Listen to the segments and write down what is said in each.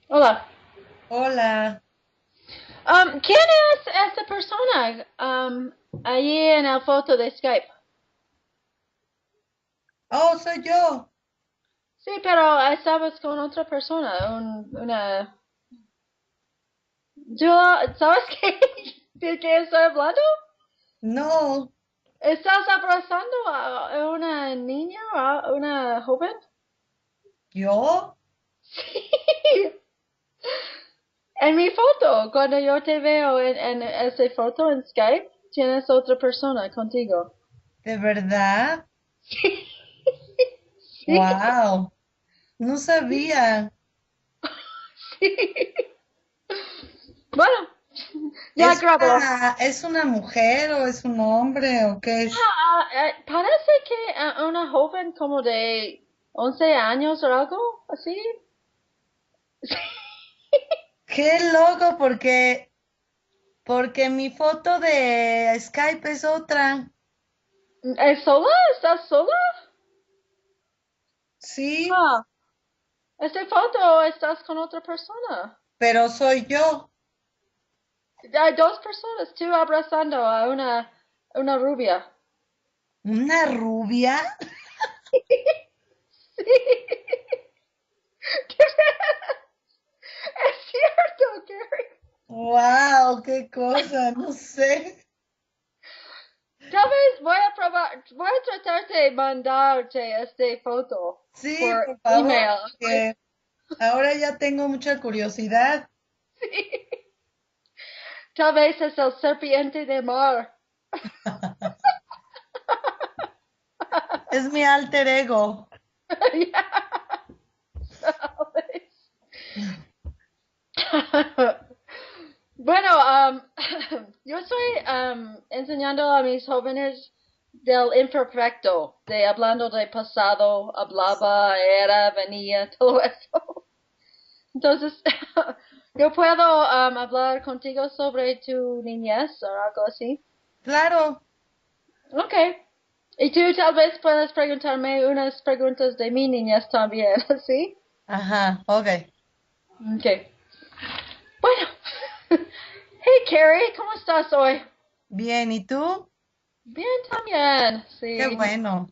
Hola. Hola. ¿Quién es esta persona allí en la foto de Skype? Oh, soy yo. Sí, pero estabas con otra persona, una... ¿Yo, sabes qué? ¿De qué estoy hablando? No, ¿Estás abrazando a una niña o a una joven? ¿yo? Sí. En mi foto, cuando yo te veo en esa foto en Skype, tienes otra persona contigo. ¿De verdad? Sí, Wow. No sí, sabía. sí. Bueno, ya ¿Es grabó. es una mujer o es un hombre o qué es? Parece que una joven como de 11 años o algo así. Qué loco porque mi foto de Skype es otra. ¿Es sola? ¿Estás sola? Sí, Ah, esta foto estás con otra persona. pero soy yo. Hay dos personas, tú abrazando a una rubia. ¿Una rubia? Sí. Es cierto, Gary. Wow, qué cosa, no sé. Tal vez voy a probar, voy a tratar de mandarte esta foto Sí, por por favor, email. ¿Ok? porque ahora ya tengo mucha curiosidad. Sí. Tal vez es el serpiente de mar. Es mi alter ego. Ya, tal vez. Bueno, yo estoy enseñando a mis jóvenes del imperfecto, de hablando de pasado, hablaba, era, venía, todo eso. Entonces, yo puedo hablar contigo sobre tu niñez o algo así. Claro. Okay. Y tú tal vez puedes preguntarme unas preguntas de mi niñez también, ¿sí? Ajá, ok. Okay. Bueno. Hey, Carrie, ¿cómo estás hoy? Bien, ¿y tú? Bien también, Qué sí, bueno.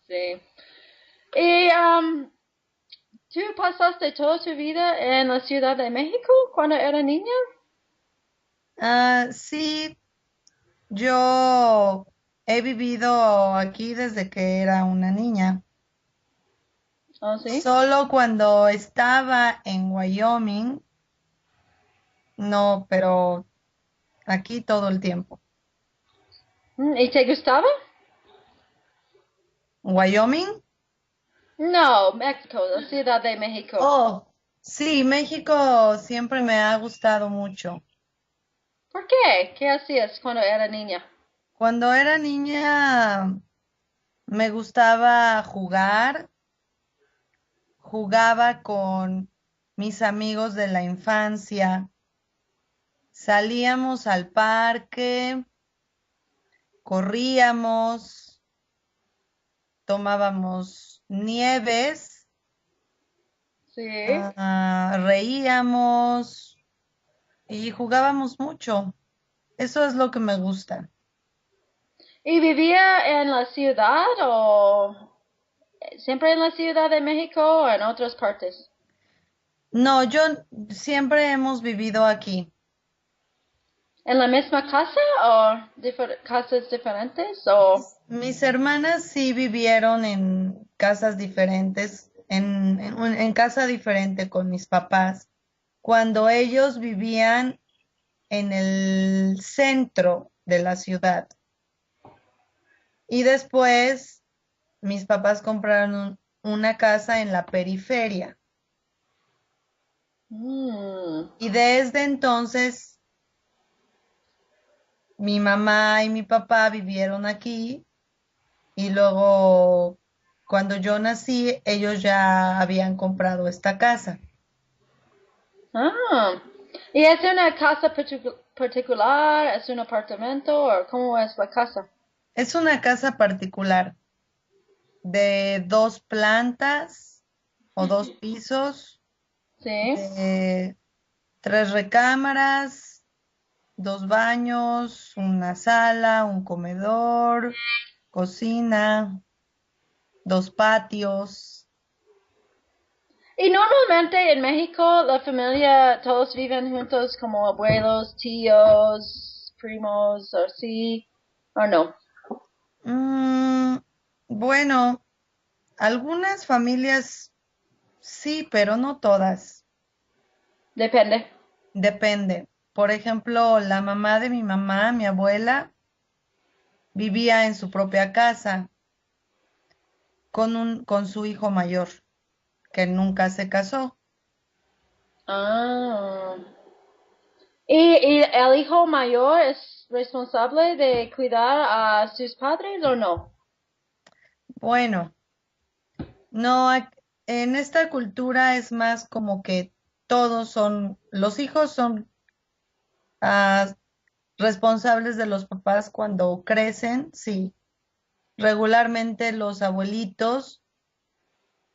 sí. Y ¿tú pasaste toda tu vida en la Ciudad de México cuando era niña? Ah, sí, yo he vivido aquí desde que era una niña. Oh, sí. Solo cuando estaba en Wyoming, no, pero aquí todo el tiempo. ¿Y te gustaba? ¿Wyoming? No, México, la Ciudad de México. Oh, sí, México siempre me ha gustado mucho. ¿Por qué? ¿Qué hacías cuando era niña? Cuando era niña me gustaba jugar, jugaba con mis amigos de la infancia, salíamos al parque, corríamos, tomábamos nieves, Sí. reíamos y jugábamos mucho. Eso es lo que me gusta. ¿Y vivía en la ciudad o siempre en la Ciudad de México o en otras partes? No, yo siempre hemos vivido aquí. ¿En la misma casa o casas diferentes o... Mis hermanas sí vivieron en casas diferentes, en casa diferente con mis papás, cuando ellos vivían en el centro de la ciudad. Y después mis papás compraron una casa en la periferia. Mm. Y desde entonces mi mamá y mi papá vivieron aquí y luego cuando yo nací ellos ya habían comprado esta casa. Ah. ¿Y es una casa particular? ¿Es un apartamento o cómo es la casa? Es una casa particular de dos plantas o dos pisos. Sí. de 3 recámaras, 2 baños, una sala, un comedor, cocina, 2 patios. Y normalmente en México la familia todos viven juntos como abuelos, tíos, primos, o sí, o no. Mm, bueno, algunas familias sí, pero no todas. Depende. Depende. Por ejemplo, la mamá de mi mamá, mi abuela, vivía en su propia casa con su hijo mayor, que nunca se casó. Ah. ¿Y el hijo mayor es responsable de cuidar a sus padres o no? Bueno, no, en esta cultura es más como que los hijos son ah, responsables de los papás cuando crecen, sí. Regularmente los abuelitos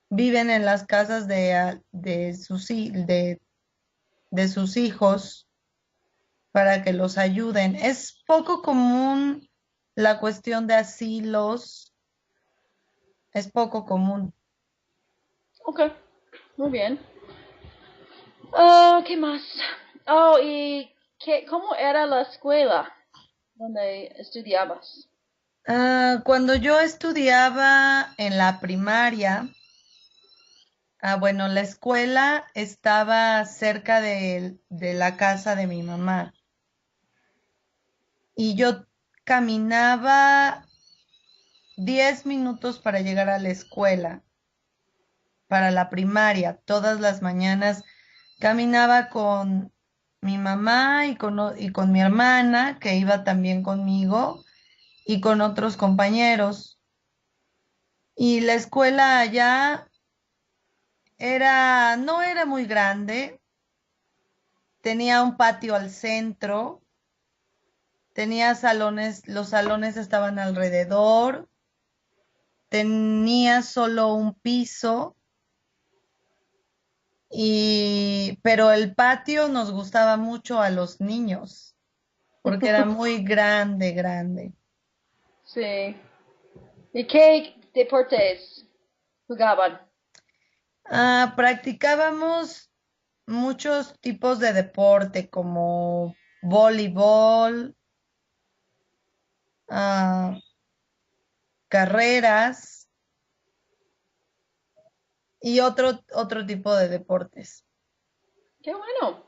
viven en las casas de sus hijos para que los ayuden. Es poco común la cuestión de asilos, es poco común. Ok, muy bien. Oh, ¿qué más? Oh, ¿y cómo era la escuela donde estudiabas? Cuando yo estudiaba en la primaria, bueno, la escuela estaba cerca de la casa de mi mamá y yo caminaba 10 minutos para llegar a la escuela, para la primaria. Todas las mañanas caminaba con mi mamá y con mi hermana, que iba también conmigo, y con otros compañeros. Y la escuela allá no era muy grande, tenía un patio al centro, tenía salones, los salones estaban alrededor, tenía solo un piso, pero el patio nos gustaba mucho a los niños, porque era muy grande, grande. Sí. ¿Y qué deportes jugaban? Practicábamos muchos tipos de deporte como voleibol, ah, carreras y otro tipo de deportes. Qué bueno.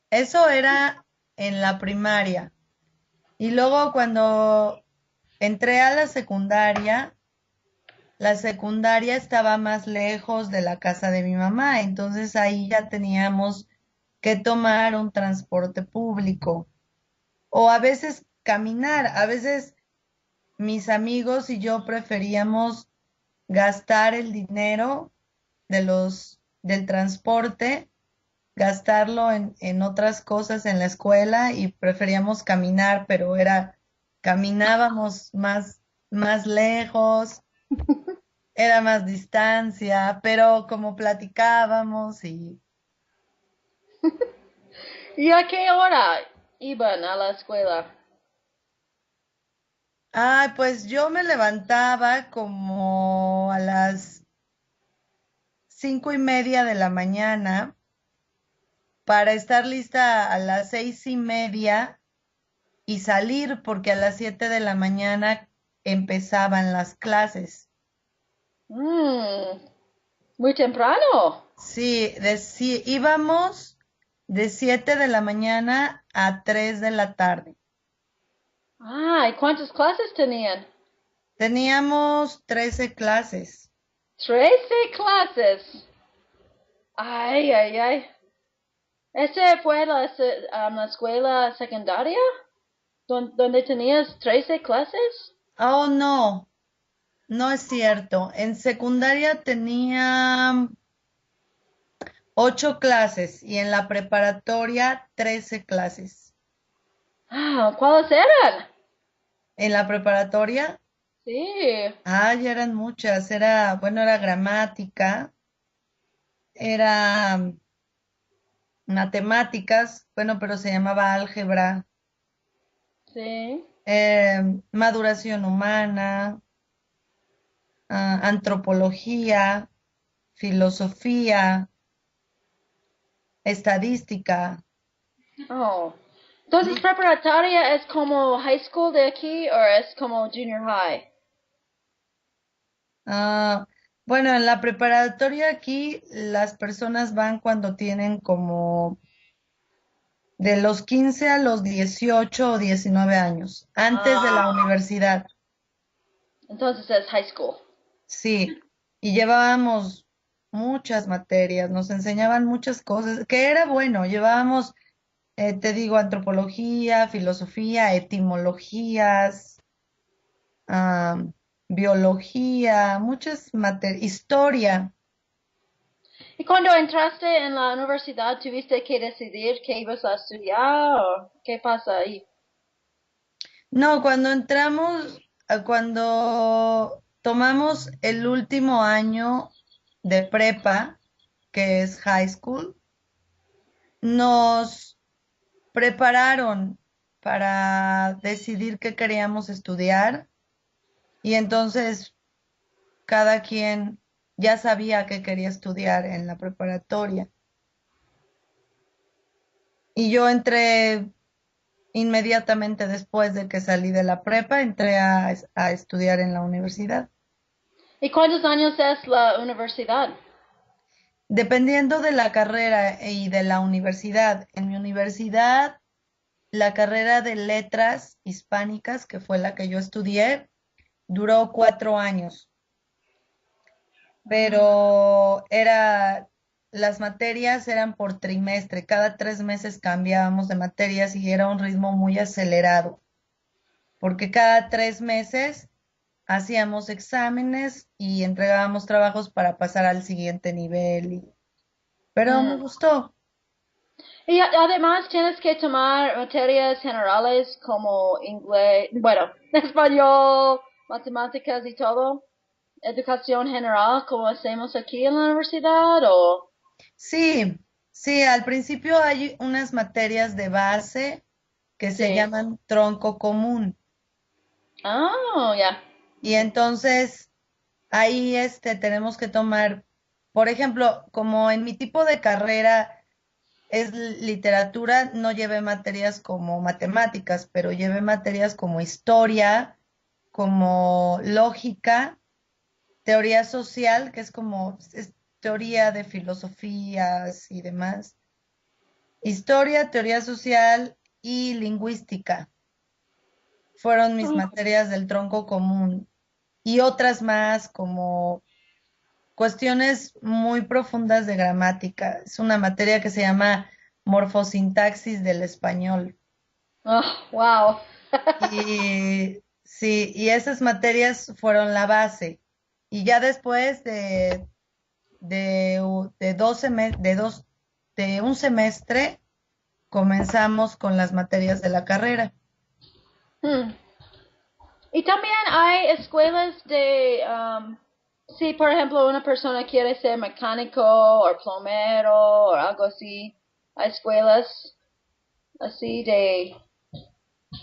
Eso era en la primaria. Y luego cuando entré a la secundaria estaba más lejos de la casa de mi mamá, entonces ahí ya teníamos que tomar un transporte público o a veces caminar. A veces mis amigos y yo preferíamos gastar el dinero del transporte, gastarlo en otras cosas en la escuela y preferíamos caminar, pero caminábamos más lejos, era más distancia, pero como platicábamos ¿Y a qué hora iban a la escuela? pues yo me levantaba como a las 5:30 de la mañana para estar lista a las 6:30 y salir porque a las 7 de la mañana empezaban las clases. Mm, muy temprano. Sí, íbamos de 7 de la mañana a 3 de la tarde. Ah, ¿y cuántas clases tenían? Teníamos 13 clases. 13 clases. Ay, ay, ay. ¿Ese fue la escuela secundaria? ¿Donde tenías 13 clases? Oh, no, no es cierto. En secundaria tenía 8 clases y en la preparatoria 13 clases. Ah, ¿cuáles eran? En la preparatoria, Sí. ya eran muchas. Bueno, era gramática, era matemáticas, bueno, pero se llamaba álgebra, Sí. maduración humana, antropología, filosofía, estadística. Oh. Entonces, Y, preparatoria es como high school de aquí o es como junior high. ah, bueno, en la preparatoria aquí las personas van cuando tienen como de los 15 a los 18 o 19 años, antes de la Ah, universidad. entonces es high school. Sí, y llevábamos muchas materias, nos enseñaban muchas cosas, que era bueno, llevábamos, te digo, antropología, filosofía, etimologías, ah, biología, muchas materias, historia. ¿Y cuando entraste en la universidad, tuviste que decidir qué ibas a estudiar o qué pasa ahí? No, cuando entramos, cuando tomamos el último año de prepa, que es high school, nos prepararon para decidir qué queríamos estudiar y entonces cada quien ya sabía qué quería estudiar en la preparatoria. Y yo entré inmediatamente después de que salí de la prepa, entré a estudiar en la universidad. ¿Y cuántos años es la universidad? Dependiendo de la carrera y de la universidad. En mi universidad, la carrera de letras hispánicas, que fue la que yo estudié, duró 4 años, pero las materias eran por trimestre, cada 3 meses cambiábamos de materias y era un ritmo muy acelerado, porque cada 3 meses hacíamos exámenes y entregábamos trabajos para pasar al siguiente nivel, pero me Mm. gustó. Y además tienes que tomar materias generales como inglés, bueno, español, matemáticas y todo. Educación general como hacemos aquí en la universidad o... Sí, sí, al principio hay unas materias de base que se Sí. llaman tronco común Oh, ya. y entonces ahí tenemos que tomar, por ejemplo, como en mi tipo de carrera es literatura, no llevé materias como matemáticas, pero llevé materias como historia, como lógica, teoría social, que es como es teoría de filosofías y demás, historia, teoría social y lingüística. Fueron mis materias del tronco común y otras más como cuestiones muy profundas de gramática. Es una materia que se llama morfosintaxis del español. Oh, wow. Y sí, y esas materias fueron la base. Y ya después de 1 semestre, comenzamos con las materias de la carrera. Hmm. Y también hay escuelas de, si por ejemplo una persona quiere ser mecánico o plomero o algo así, hay escuelas así de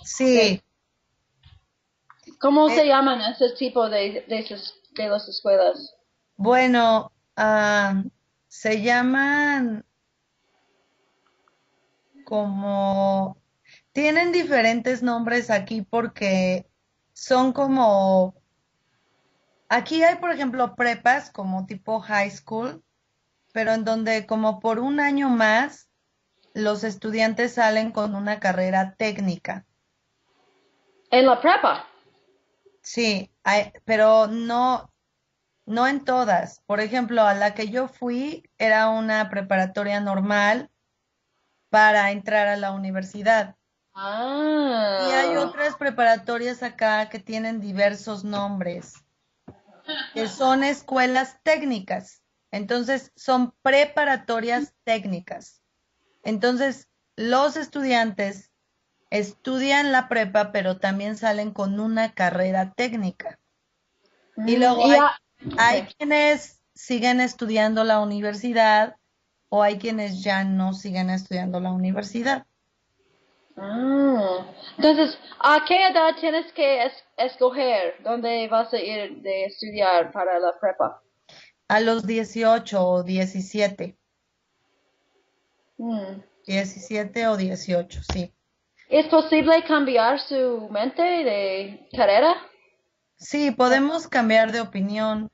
Sí, ¿cómo eh, se llaman ese tipo de las escuelas? bueno, se llaman como, tienen diferentes nombres aquí porque son como, aquí hay, por ejemplo, prepas como tipo high school, pero en donde como por un año más los estudiantes salen con una carrera técnica. En la prepa. Sí, pero no en todas. Por ejemplo, a la que yo fui era una preparatoria normal para entrar a la universidad. Y hay Ah. otras preparatorias acá que tienen diversos nombres, que son escuelas técnicas. Entonces, son preparatorias técnicas. Entonces, los estudiantes estudian la prepa, pero también salen con una carrera técnica. Y luego Y hay, ya, hay okay. quienes siguen estudiando la universidad o hay quienes ya no siguen estudiando la universidad. Ah, entonces, ¿a qué edad tienes que escoger dónde vas a ir de estudiar para la prepa? A los 18 o 17, Hmm. 17 o 18, sí. ¿Es posible cambiar su mente de carrera? Sí, podemos cambiar de opinión.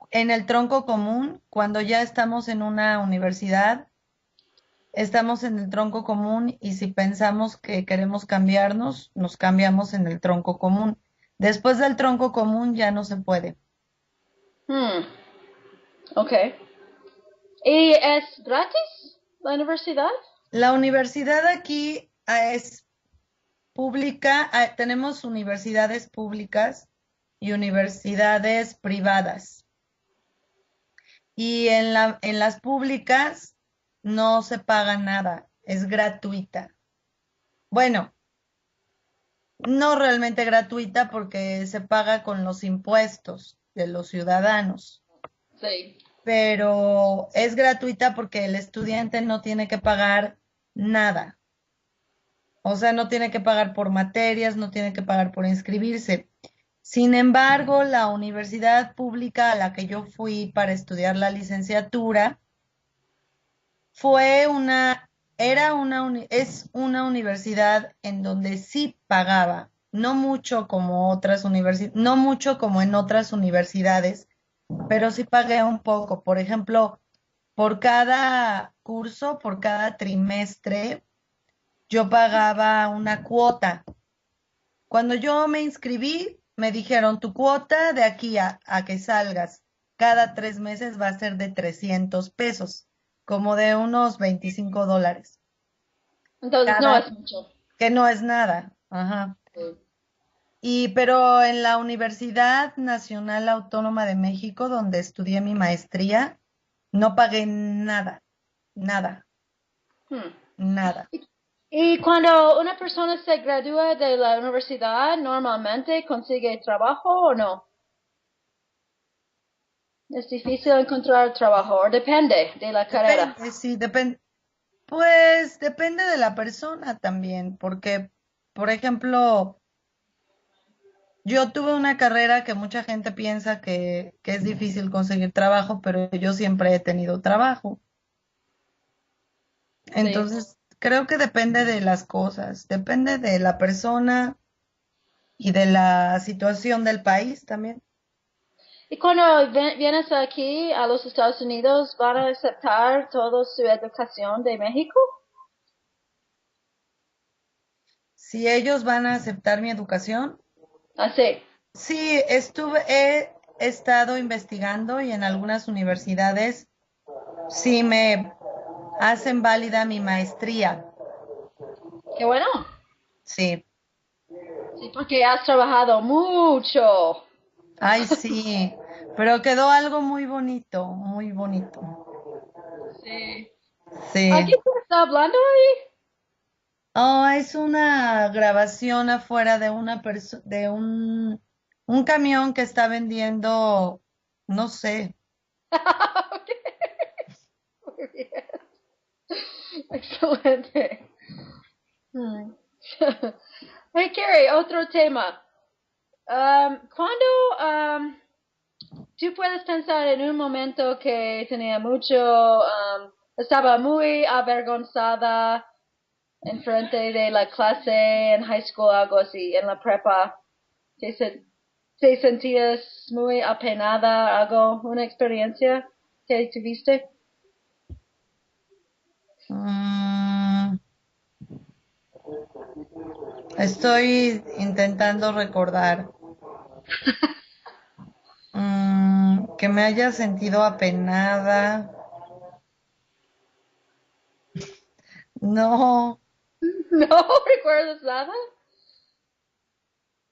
En el tronco común, cuando ya estamos en una universidad, estamos en el tronco común y si pensamos que queremos cambiarnos, nos cambiamos en el tronco común. Después del tronco común ya no se puede. Hmm, ok. ¿Y es gratis la universidad? La universidad aquí es pública, tenemos universidades públicas y universidades privadas. Y en las públicas no se paga nada, es gratuita. Bueno, no realmente gratuita porque se paga con los impuestos de los ciudadanos, Sí. pero es gratuita porque el estudiante no tiene que pagar nada. O sea, no tiene que pagar por materias, no tiene que pagar por inscribirse. Sin embargo, la universidad pública a la que yo fui para estudiar la licenciatura fue es una universidad en donde sí pagaba, no mucho como otras universidades, no mucho como en otras universidades, pero sí pagué un poco. Por ejemplo, por cada curso, por cada trimestre, yo pagaba una cuota. Cuando yo me inscribí, me dijeron, tu cuota de aquí a que salgas cada 3 meses va a ser de 300 pesos, como de unos $25, Entonces no cada, es mucho. que no es nada. Ajá. Sí. Pero en la Universidad Nacional Autónoma de México, donde estudié mi maestría, no pagué nada, nada, Hmm. nada. Y cuando una persona se gradúa de la universidad, normalmente consigue trabajo o no. Es difícil encontrar trabajo, o depende de la carrera. Depende, sí, depende. Pues depende de la persona también, porque, por ejemplo, yo tuve una carrera que mucha gente piensa que es difícil conseguir trabajo, pero yo siempre he tenido trabajo. Sí. Entonces, creo que depende de las cosas, depende de la persona y de la situación del país también. Y cuando vienes aquí a los Estados Unidos, ¿van a aceptar toda su educación de México? Si ellos van a aceptar mi educación, Así. sí, he estado investigando y en algunas universidades sí me hacen válida mi maestría. Qué bueno. Sí. Sí, porque has trabajado mucho. Ay, sí, pero quedó algo muy bonito, muy bonito. Sí. ¿A Sí. quién te está hablando ahí? Oh, es una grabación afuera de un camión que está vendiendo, no sé. Ok. Muy bien. Excelente. Hmm. Hey, Carrie, otro tema. ¿Cuándo tú puedes pensar en un momento que tenía estaba muy avergonzada en frente de la clase en high school, algo así, en la prepa? ¿Te, te sentías muy apenada, algo, una experiencia que tuviste? Mm, estoy intentando recordar que me haya sentido apenada. No, ¿No recuerdas nada?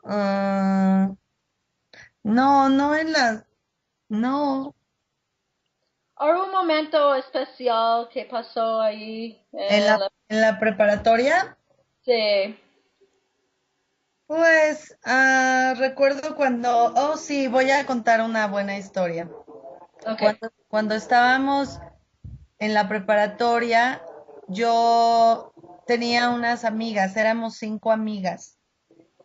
mm, no, no en las, no, ¿O un momento especial que pasó ahí en la preparatoria. sí. Pues recuerdo cuando, oh sí, voy a contar una buena historia. Okay. Cuando estábamos en la preparatoria, yo tenía unas amigas, éramos 5 amigas,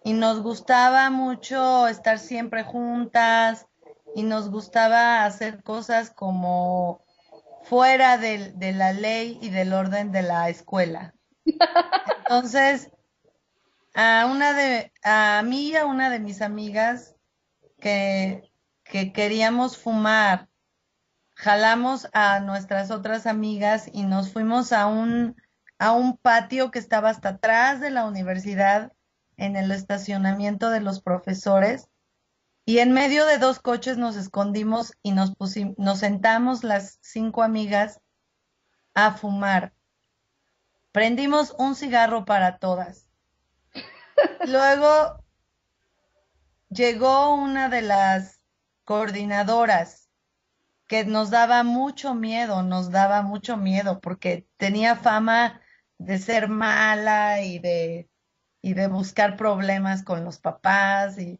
y nos gustaba mucho estar siempre juntas y nos gustaba hacer cosas como fuera de la ley y del orden de la escuela. Entonces, a mí y a una de mis amigas que, que queríamos fumar, jalamos a nuestras otras amigas y nos fuimos a un patio que estaba hasta atrás de la universidad, en el estacionamiento de los profesores, y en medio de dos coches nos escondimos y nos sentamos las 5 amigas a fumar. Prendimos un cigarro para todas. Luego llegó una de las coordinadoras que nos daba mucho miedo porque tenía fama de ser mala y de buscar problemas con los papás y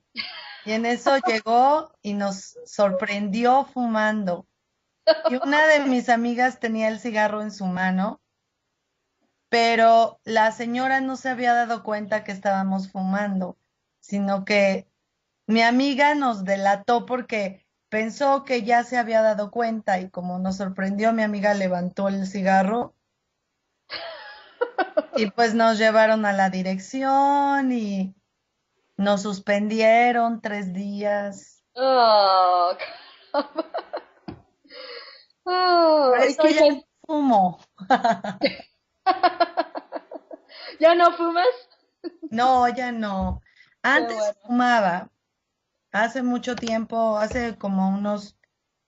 en eso llegó y nos sorprendió fumando. Y una de mis amigas tenía el cigarro en su mano, pero la señora no se había dado cuenta que estábamos fumando, sino que mi amiga nos delató porque pensó que ya se había dado cuenta y como nos sorprendió, mi amiga levantó el cigarro y pues nos llevaron a la dirección y nos suspendieron 3 días. Oh, Por oh, ¿y eso qué ya no pen- fumo. ¿Ya no fumas? No, ya no. Qué Antes bueno. fumaba, hace mucho tiempo, hace como unos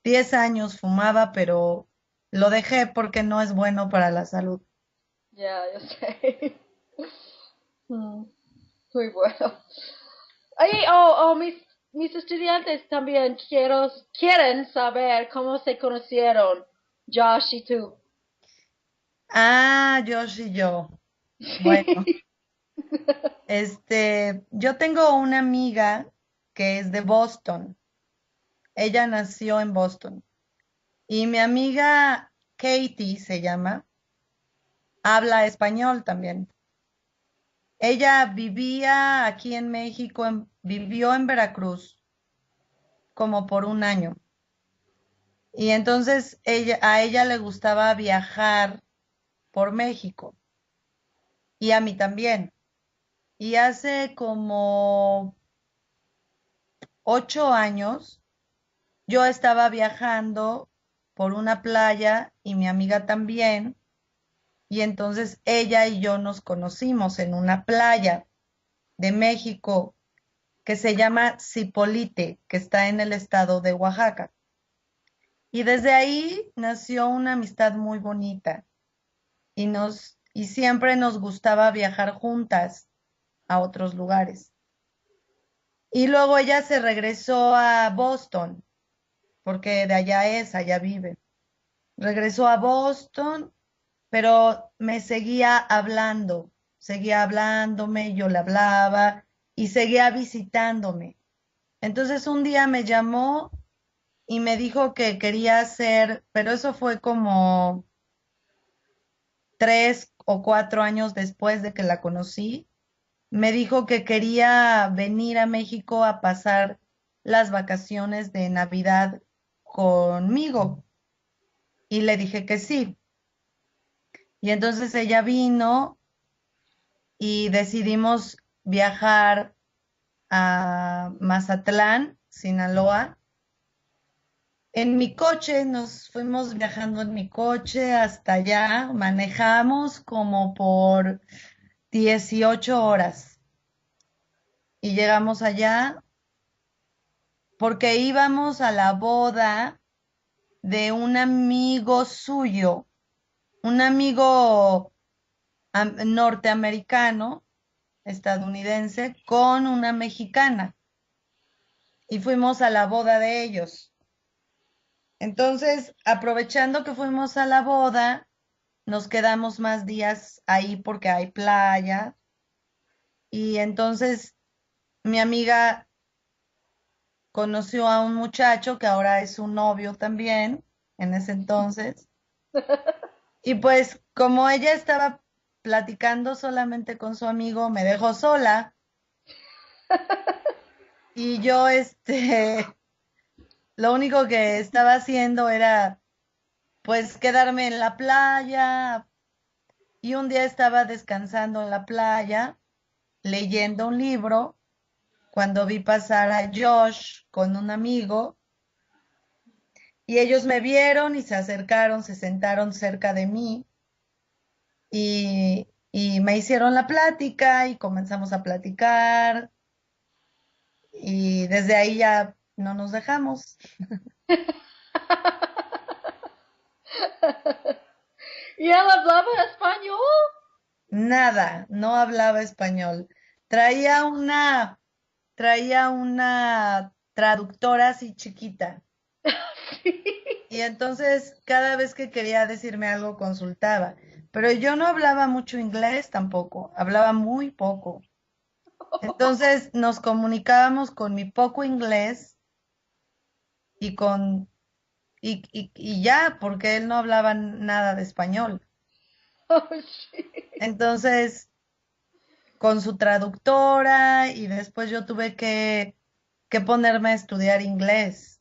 10 años fumaba, pero lo dejé porque no es bueno para la salud. Ya, yo sé. Mm, muy bueno. Ay, mis estudiantes también quieren saber cómo se conocieron, Josh y tú. Ah, Josh y yo. Bueno, yo tengo una amiga que es de Boston. Ella nació en Boston. Y mi amiga Katie se llama, habla español también. Ella vivía aquí en México, vivió en Veracruz como por un año. Y entonces a ella le gustaba viajar por México y a mí también. Y hace como 8 años yo estaba viajando por una playa y mi amiga también. Y entonces ella y yo nos conocimos en una playa de México que se llama Zipolite, que está en el estado de Oaxaca. Y desde ahí nació una amistad muy bonita y siempre nos gustaba viajar juntas a otros lugares. Y luego ella se regresó a Boston, porque de allá es, allá vive. Regresó a Boston, pero me seguía hablándome, yo le hablaba y seguía visitándome. Entonces un día me llamó y me dijo que quería hacer, pero eso fue como 3 o 4 años después de que la conocí, me dijo que quería venir a México a pasar las vacaciones de Navidad conmigo y le dije que sí. Y entonces ella vino y decidimos viajar a Mazatlán, Sinaloa. En mi coche, nos fuimos viajando en mi coche hasta allá, manejamos como por 18 horas y llegamos allá porque íbamos a la boda de un amigo suyo, un amigo norteamericano, estadounidense, con una mexicana y fuimos a la boda de ellos. Entonces, aprovechando que fuimos a la boda, nos quedamos más días ahí porque hay playa y entonces mi amiga conoció a un muchacho que ahora es su novio también, en ese entonces. Y pues como ella estaba platicando solamente con su amigo, me dejó sola y yo, lo único que estaba haciendo era pues quedarme en la playa y un día estaba descansando en la playa, leyendo un libro, cuando vi pasar a Josh con un amigo y ellos me vieron y se acercaron, se sentaron cerca de mí y me hicieron la plática y comenzamos a platicar y desde ahí ya no nos dejamos. ¿Y él hablaba español? Nada, no hablaba español. Traía una, traía una traductora así chiquita. Sí. Y entonces cada vez que quería decirme algo consultaba. Pero yo no hablaba mucho inglés tampoco, hablaba muy poco. Entonces nos comunicábamos con mi poco inglés y con y ya, porque él no hablaba nada de español. Oh, shit. Entonces, con su traductora y después yo tuve que ponerme a estudiar inglés.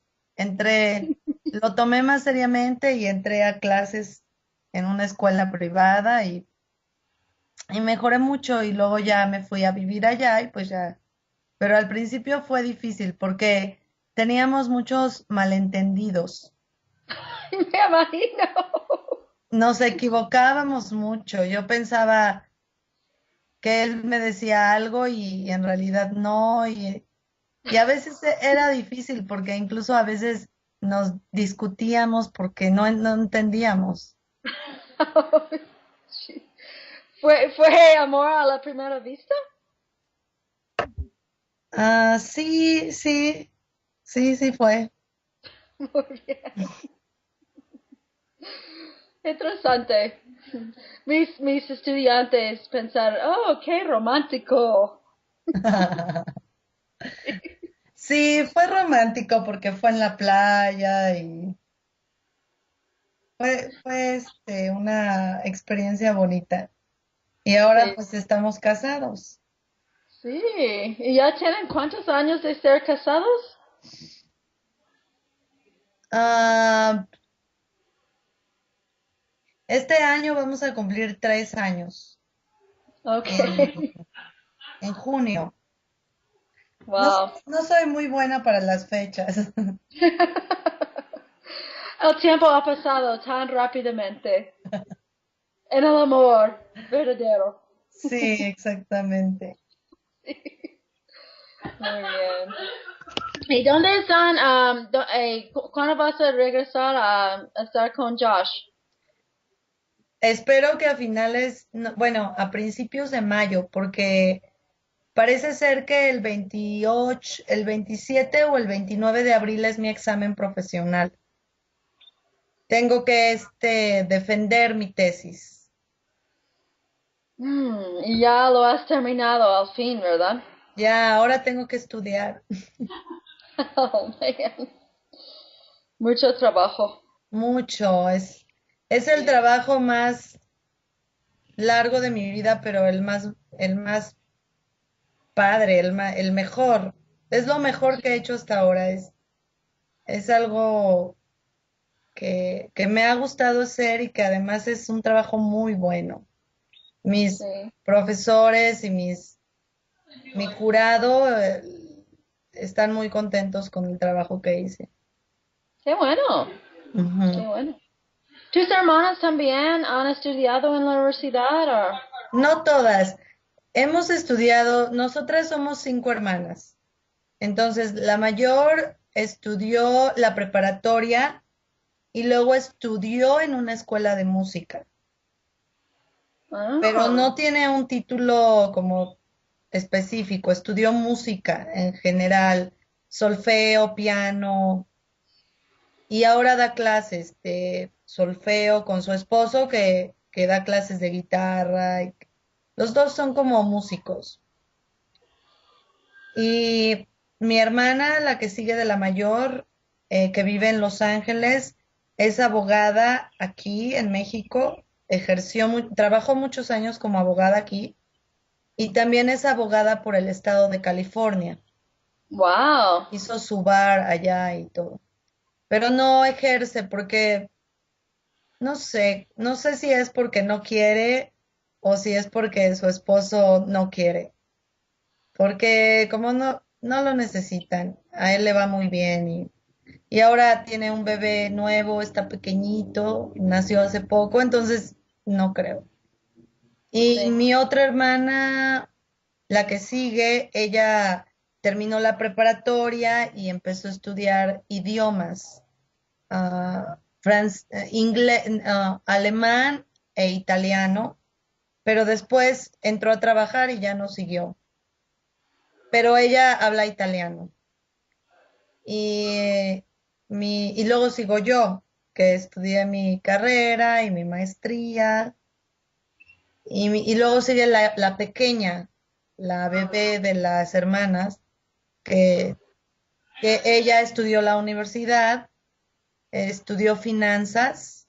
Lo tomé más seriamente y entré a clases en una escuela privada y mejoré mucho y luego ya me fui a vivir allá y pues ya, pero al principio fue difícil porque teníamos muchos malentendidos. Me imagino. Nos equivocábamos mucho. Yo pensaba que él me decía algo y en realidad no, y a veces era difícil porque incluso a veces nos discutíamos porque no entendíamos. Oh, shit. ¿Fue amor a la primera vista? Ah, sí, sí, sí, sí fue. Muy bien. Interesante. Mis estudiantes pensar, oh, qué romántico. Sí, fue romántico porque fue en la playa y fue una experiencia bonita. Y ahora Sí, pues estamos casados. sí. ¿Y ya tienen cuántos años de ser casados? Ah, este año vamos a cumplir 3 años, en, Okay. en junio. No, Wow. no soy muy buena para las fechas. El tiempo ha pasado tan rápidamente en el amor verdadero. Sí, exactamente. Muy bien. ¿Y dónde están? ¿Cuándo vas a regresar a estar con Josh? Espero que a finales, bueno, a principios de mayo, porque parece ser que el 28, el 27 o el 29 de abril es mi examen profesional. Tengo que defender mi tesis. Y ya lo has terminado al fin, ¿verdad? Ya, ahora tengo que estudiar Oh, man. Mucho trabajo. mucho. Es el Sí. trabajo más largo de mi vida, pero el más padre, el mejor. Es lo mejor que he hecho hasta ahora. Es algo que me ha gustado hacer y que además es un trabajo muy bueno. Mis Sí. profesores y mi jurado están muy contentos con el trabajo que hice. Qué bueno. Qué Ujú. bueno. ¿Tus hermanas también han estudiado en la universidad? No todas. Hemos estudiado, nosotras somos 5 hermanas. Entonces, la mayor estudió la preparatoria y luego estudió en una escuela de música, pero Ah, no tiene un título como específico, estudió música en general, solfeo, piano, y ahora da clases de solfeo con su esposo que da clases de guitarra. Los dos son como músicos. Y mi hermana, la que sigue de la mayor, que vive en Los Ángeles, es abogada aquí en México, trabajó muchos años como abogada aquí y también es abogada por el estado de California. Wow. Hizo su bar allá y todo, pero no ejerce porque no sé si es porque no quiere o si es porque su esposo no quiere, porque como no lo necesitan, a él le va muy bien y ahora tiene un bebé nuevo, está pequeñito, nació hace poco, entonces no creo. Y Sí. mi otra hermana, la que sigue, ella terminó la preparatoria y empezó a estudiar idiomas, inglés, alemán e italiano, pero después entró a trabajar y ya no siguió. Pero ella habla italiano. Y, y luego sigo yo, que estudié mi carrera y mi maestría. Y luego sigue la pequeña, la bebé de las hermanas, que, que ella estudió la universidad, estudió finanzas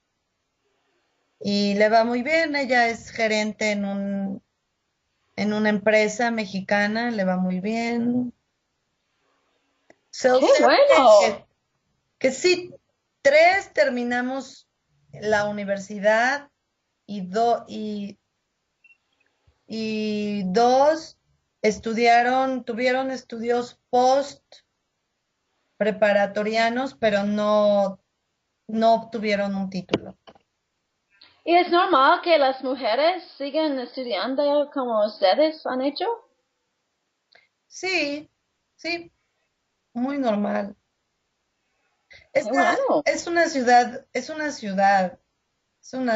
y le va muy bien. Ella es gerente en una empresa mexicana, le va muy bien. So, Qué creo bueno. que sí, tres terminamos la universidad y dos tuvieron estudios post preparatorianos, pero no obtuvieron un título. ¿Y es normal que las mujeres sigan estudiando como ustedes han hecho? Sí, sí, muy normal. Qué Esta bueno. es una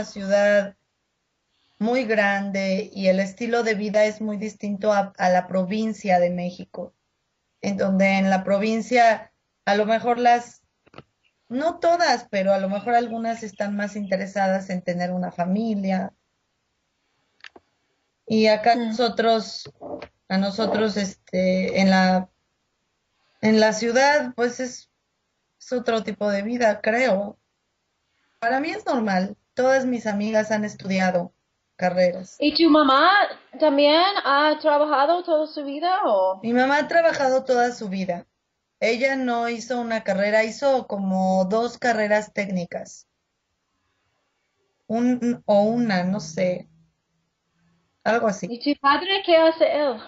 ciudad muy grande y el estilo de vida es muy distinto a la provincia de México, en donde en la provincia a lo mejor no todas, pero a lo mejor algunas están más interesadas en tener una familia. Y acá Hmm. a nosotros, en la ciudad, pues es otro tipo de vida, creo. Para mí es normal. Todas mis amigas han estudiado carreras. ¿Y tu mamá también ha trabajado toda su vida o? Mi mamá ha trabajado toda su vida. Ella no hizo una carrera, hizo como dos carreras técnicas. O una, no sé, algo así. ¿Y tu padre qué hace él?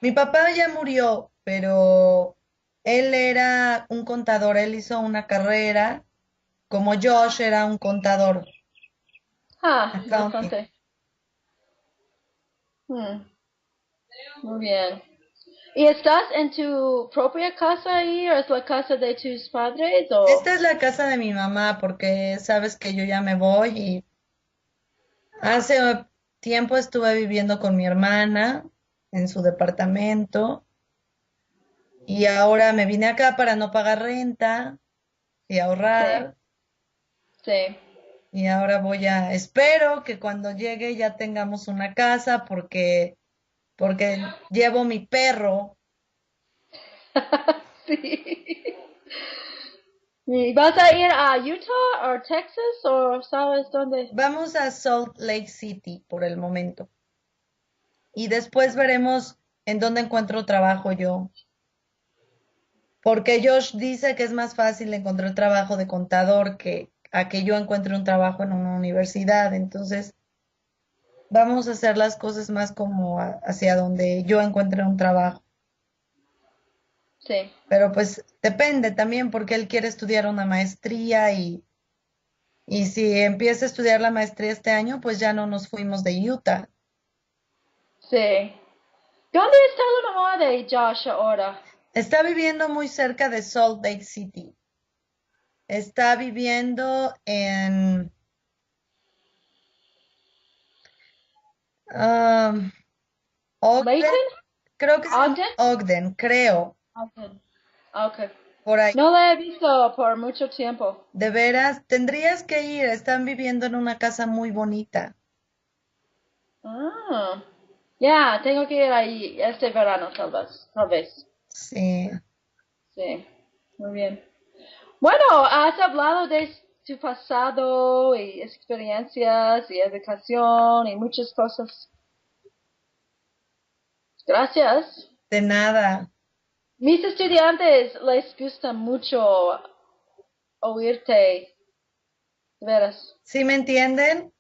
Mi papá ya murió, pero él era un contador, él hizo una carrera, como Josh era un contador, Ah, accounting. interesante. Hmm, muy bien. ¿Y estás en tu propia casa ahí o es la casa de tus padres o? Esta es la casa de mi mamá porque sabes que yo ya me voy y hace tiempo estuve viviendo con mi hermana en su departamento y ahora me vine acá para no pagar renta y Sí, ahorrar. sí. Y ahora espero que cuando llegue ya tengamos una casa porque llevo mi perro. Sí. ¿Y vas a ir a Utah o Texas o sabes dónde? Vamos a Salt Lake City por el momento y después veremos en dónde encuentro trabajo yo. Porque Josh dice que es más fácil encontrar trabajo de contador que a que yo encuentre un trabajo en una universidad. Entonces, vamos a hacer las cosas más como hacia donde yo encuentre un trabajo. Sí. Pero pues depende también porque él quiere estudiar una maestría y si empieza a estudiar la maestría este año, pues ya no nos fuimos de Utah. Sí. ¿Dónde está la mamá de Josh ahora? Está viviendo muy cerca de Salt Lake City. Está viviendo en um, Ogden, ¿Layton? creo que se llama ¿Ogden? Ogden, creo, Ogden. Okay. por ahí. No la he visto por mucho tiempo. De veras, tendrías que ir, están viviendo en una casa muy bonita. Ah. Ya, tengo que ir ahí este verano tal vez. Tal vez. Sí. Sí, muy bien. Bueno, has hablado de tu pasado y experiencias y educación y muchas cosas. Gracias. De nada. Mis estudiantes les gusta mucho oírte, de veras. ¿Sí me entienden?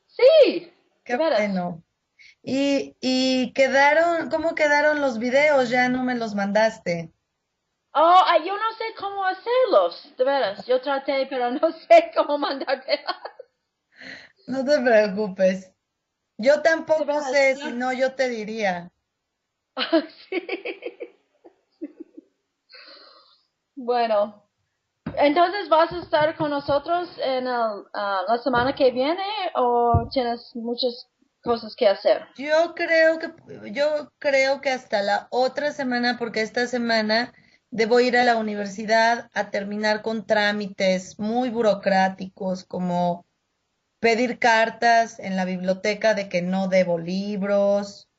Sí, de Qué veras. bueno. Y quedaron, ¿cómo quedaron los videos? Ya no me los mandaste. Oh, yo no sé cómo hacerlos, de veras. Yo traté, pero no sé cómo mandarte. No te preocupes. Yo De tampoco veras, sé, si ya. no yo te diría. Sí. Bueno, entonces vas a estar con nosotros en la semana que viene o tienes muchas cosas que hacer. Yo creo que hasta la otra semana, porque esta semana debo ir a la universidad a terminar con trámites muy burocráticos, como pedir cartas en la biblioteca de que no debo libros,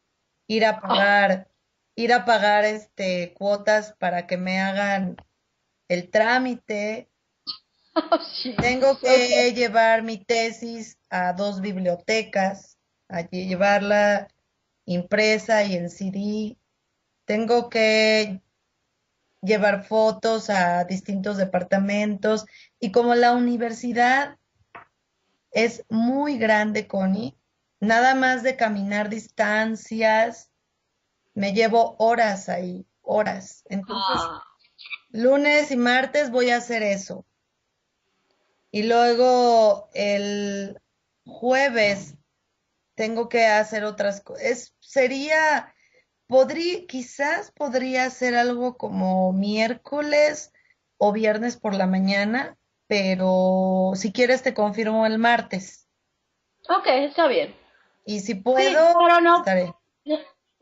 ir a Oh, pagar, ir a pagar cuotas para que me hagan el trámite. oh, Tengo Jesus. que Okay. llevar mi tesis a dos bibliotecas, llevarla impresa y en CD. Tengo que llevar fotos a distintos departamentos y como la universidad es muy grande, Connie, nada más de caminar distancias, me llevo horas ahí, horas. Entonces, Ah, lunes y martes voy a hacer eso. Y luego el jueves tengo que hacer otras cosas. Quizás podría hacer algo como miércoles o viernes por la mañana, pero si quieres te confirmo el martes. ok, está bien. Y si Sí, puedo, pero no, estaré.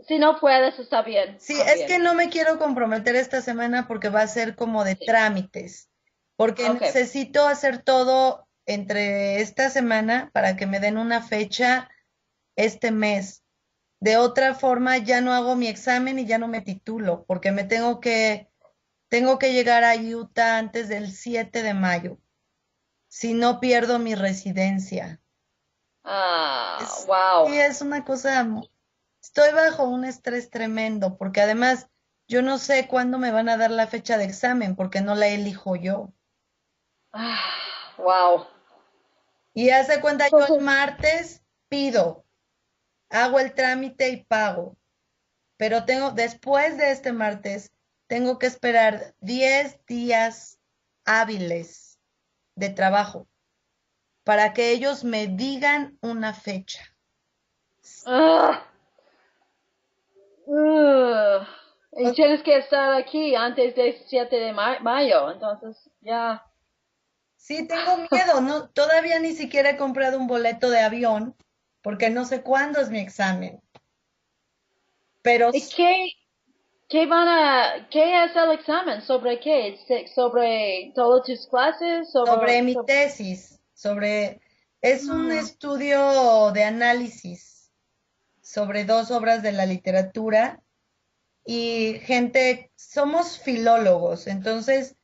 si no puedes, está bien Sí, es que también. no me quiero comprometer esta semana porque va a ser como de Sí, trámites, porque ok. necesito hacer todo entre esta semana para que me den una fecha este mes. De otra forma, ya no hago mi examen y ya no me titulo, porque tengo que llegar a Utah antes del 7 de mayo. Si no pierdo mi residencia. Ah, Sí, wow. es una cosa, estoy bajo un estrés tremendo, porque además yo no sé cuándo me van a dar la fecha de examen, porque no la elijo yo. Ah, wow. Y hace cuenta, yo el Entonces, martes pido, hago el trámite y pago. Pero después de este martes, tengo que esperar 10 días hábiles de trabajo para que ellos me digan una fecha. ah, ugh. Y O- tienes que estar aquí antes del 7 de mayo, entonces ya. Sí, tengo miedo, no, todavía ni siquiera he comprado un boleto de avión porque no sé cuándo es mi examen, pero ¿Y qué es el examen? ¿Sobre qué? ¿Sobre todas tus clases? sobre mi tesis, es un Mm, estudio de análisis sobre dos obras de la literatura y somos filólogos, entonces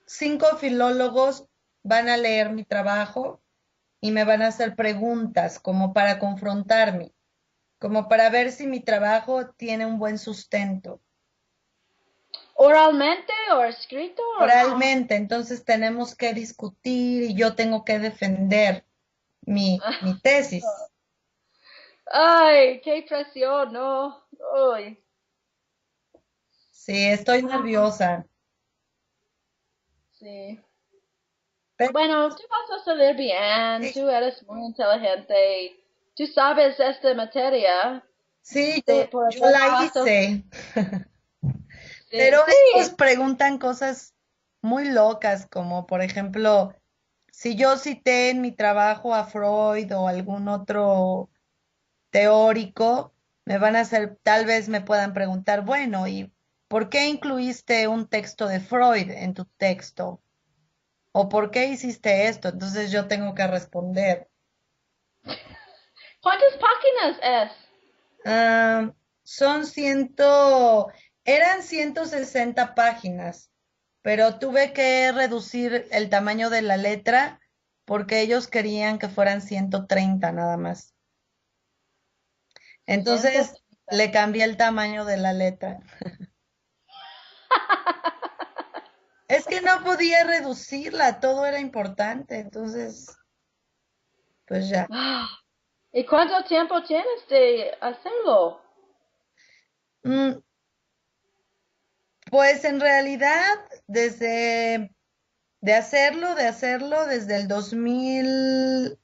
5 filólogos van a leer mi trabajo y me van a hacer preguntas como para confrontarme, como para ver si mi trabajo tiene un buen sustento. ¿oralmente o escrito o cómo? Oralmente, entonces tenemos que discutir y yo tengo que defender mi tesis. Ay, qué presión, no. Ay. Sí, estoy Ah, nerviosa, sí. pero Bueno, tú vas a salir bien, sí, tú eres muy inteligente y tú sabes esta materia sí, de por yo buena la razón. hice. Sí, Pero ellos sí. preguntan cosas muy locas, como por ejemplo, si yo cité en mi trabajo a Freud o algún otro teórico, me van a hacer, tal vez me puedan preguntar, bueno, ¿y por qué incluiste un texto de Freud en tu texto? ¿O por qué hiciste esto? Entonces yo tengo que responder. ¿Cuántas páginas es? Ah, son 100, Eran 160 páginas, pero tuve que reducir el tamaño de la letra porque ellos querían que fueran 130 nada más. Ciento. Entonces le cambié el tamaño de la letra. Es que no podía reducirla, todo era importante, entonces, pues ya. ¿Y cuánto tiempo tienes de hacerlo? Mm, pues en realidad, desde de hacerlo desde el 2009.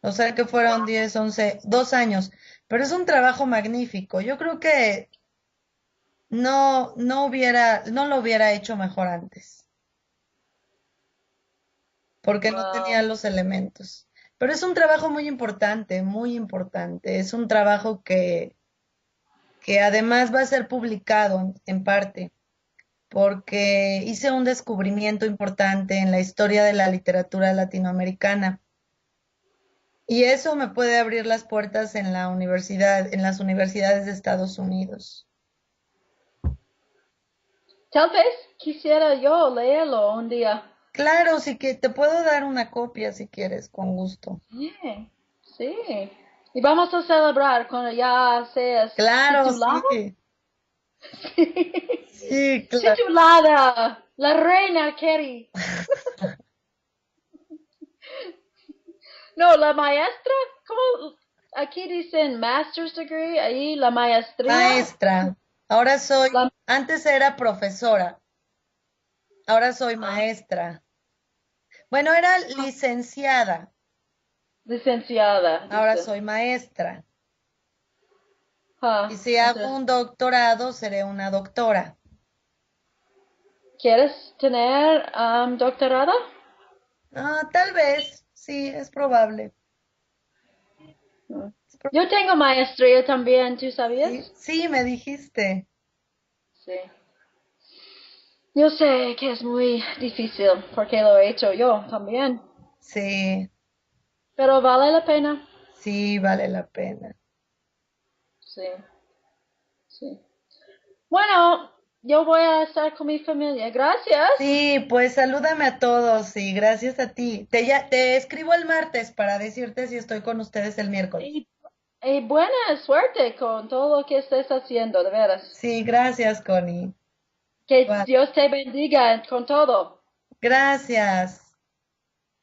O sea que fueron 10, 11, 2 años. Pero es un trabajo magnífico. Yo creo que no lo hubiera hecho mejor antes, porque no tenía Wow. los elementos. Pero es un trabajo muy importante, muy importante. Es un trabajo que además va a ser publicado en parte, porque hice un descubrimiento importante en la historia de la literatura latinoamericana. Y eso me puede abrir las puertas en la universidad, en las universidades de Estados Unidos. Tal vez quisiera yo leerlo un día. Claro, sí que te puedo dar una copia si quieres, con gusto. Sí, sí. Y vamos a celebrar cuando ya seas Claro, titulada. sí, sí, claro. Titulada, la reina Kerry. No, la maestra, ¿cómo? Aquí dicen master's degree, ahí la maestría. Maestra. La, Antes era profesora, ahora soy ah, maestra. Bueno, era licenciada, licenciada, ahora dice. soy maestra. Y Ah, si hago un doctorado, seré una doctora. ¿quieres tener doctorado? Ah, tal vez, sí, es probable. Mm. Es Yo probable. tengo maestría también, ¿tú sabías? Sí, sí, me dijiste. Sí. Yo sé que es muy difícil porque lo he hecho yo también, Sí, pero vale la pena. sí, vale la pena. Sí, sí. Bueno, yo voy a estar con mi familia. Gracias. Sí, pues salúdame a todos y gracias a ti. Te escribo el martes para decirte si estoy con ustedes el miércoles. Y, y buena suerte con todo lo que estés haciendo, de veras. Sí, gracias, Connie. Que Vale. Dios te bendiga con todo. Gracias.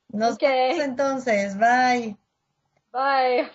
Nos Ok, vemos entonces. Bye. bye.